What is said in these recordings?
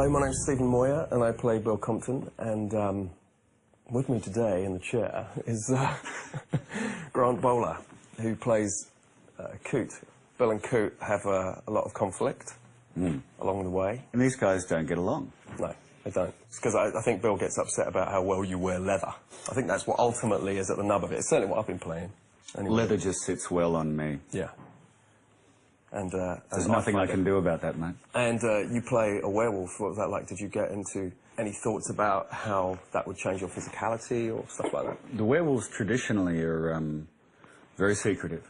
Hello, my name's Stephen Moyer, and I play Bill Compton, and with me today in the chair is Grant Bowler, who plays Coot. Bill and Coot have a lot of conflict along the way. And these guys don't get along. No, they don't. It's because I think Bill gets upset about how well you wear leather. I think that's what ultimately is at the nub of it. It's certainly what I've been playing. Anyway. Leather just sits well on me. Yeah. And there's nothing I can do about that, mate. And you play a werewolf. What was that like? Did you get into any thoughts about how that would change your physicality or stuff like that? The werewolves traditionally are very secretive.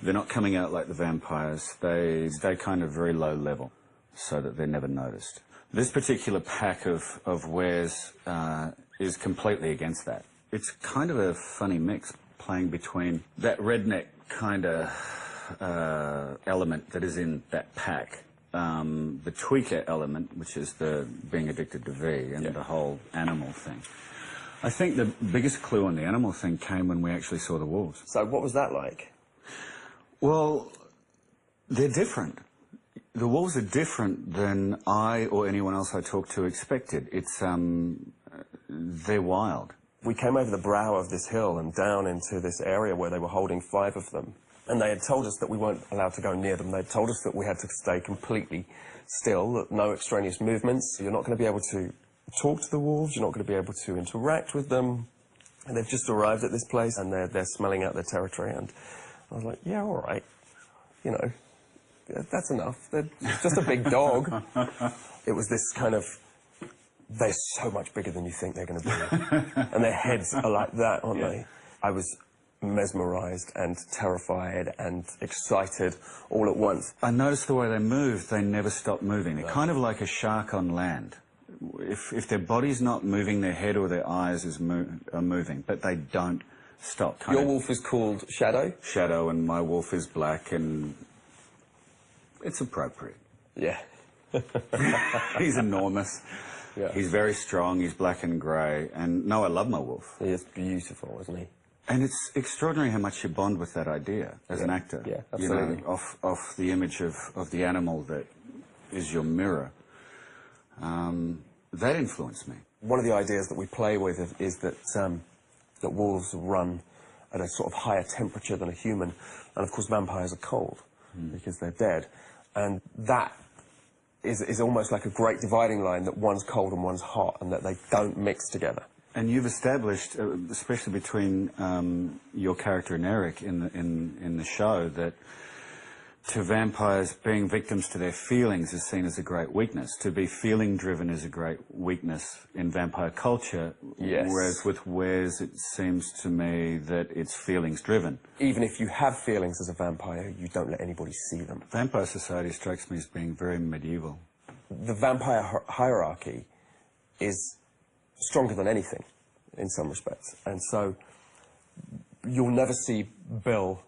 They're not coming out like the vampires. They stay kind of very low level so that they're never noticed. This particular pack of wares is completely against that. It's kind of a funny mix playing between that redneck kind of element that is in that pack, the tweaker element, which is the being addicted to V, and the whole animal thing. I think the biggest clue on the animal thing came when we actually saw the wolves. So what was that like? Well, they're different. The wolves are different than I or anyone else I talked to expected. It's, they're wild. We came over the brow of this hill and down into this area where they were holding 5 of them. And they had told us that we weren't allowed to go near them. They'd told us that we had to stay completely still, that no extraneous movements. You're not going to be able to talk to the wolves. You're not going to be able to interact with them. And they've just arrived at this place, and they're smelling out their territory. And I was like, yeah, all right. You know, that's enough. They're just a big dog. It was this kind of, they're so much bigger than you think they're going to be. And their heads are like that, aren't they? I was mesmerised and terrified and excited all at once. I noticed the way they moved, they never stopped moving. They're kind of like a shark on land. If their body's not moving, their head or their eyes are moving, but they don't stop. Your wolf is called Shadow? Shadow, and my wolf is black, and it's appropriate. Yeah. He's enormous. Yeah. He's very strong, he's black and grey, and no, I love my wolf. He is beautiful, isn't he? And it's extraordinary how much you bond with that idea as an actor. Yeah, absolutely. You know, off the image of the animal that is your mirror. That influenced me. One of the ideas that we play with is that that wolves run at a sort of higher temperature than a human, and of course vampires are cold because they're dead, and that is almost like a great dividing line, that one's cold and one's hot, and that they don't mix together. And you've established, especially between your character and Eric in the show, that to vampires, being victims to their feelings is seen as a great weakness. To be feeling-driven is a great weakness in vampire culture. Yes. Whereas with Wes, it seems to me that it's feelings-driven. Even if you have feelings as a vampire, you don't let anybody see them. Vampire society strikes me as being very medieval. The vampire hierarchy is stronger than anything, in some respects. And so you'll never see Bill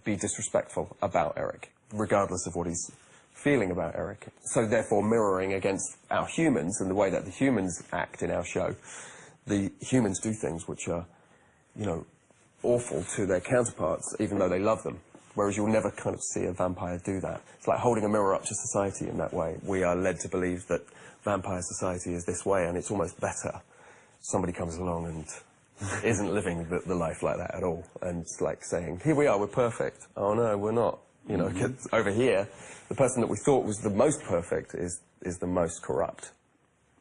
be disrespectful about Eric, regardless of what he's feeling about Eric. So therefore, mirroring against our humans and the way that the humans act in our show, the humans do things which are, you know, awful to their counterparts, even though they love them. Whereas you'll never kind of see a vampire do that. It's like holding a mirror up to society in that way. We are led to believe that vampire society is this way, and it's almost better. Somebody comes along and isn't living the life like that at all, and it's like saying, here we are, we're perfect. Oh no, we're not. You know, over here, the person that we thought was the most perfect is the most corrupt.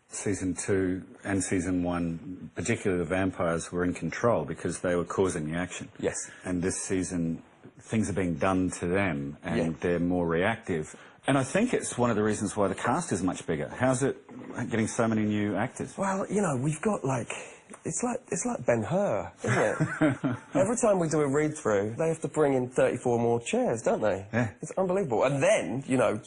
Season 2 and Season 1, particularly the vampires, were in control because they were causing the action. Yes. And this season, things are being done to them, and they're more reactive. And I think it's one of the reasons why the cast is much bigger. How's it getting so many new actors? Well, you know, we've got like, it's like Ben-Hur, isn't it? Every time we do a read-through, they have to bring in 34 more chairs, don't they? Yeah. It's unbelievable. And then, you know,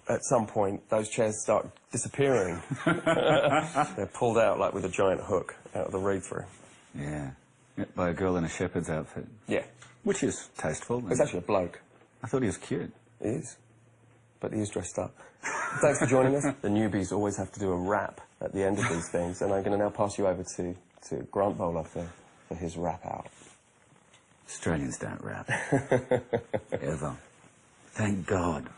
at some point, those chairs start disappearing. They're pulled out like with a giant hook out of the read-through. Yeah. By a girl in a shepherd's outfit. Yeah. Which is tasteful. It's actually a bloke. I thought he was cute. He is. But he is dressed up. Thanks for joining us. The newbies always have to do a rap at the end of these things, and I'm going to now pass you over to Grant Bowler for his rap out. Australians don't rap. Ever. Thank God.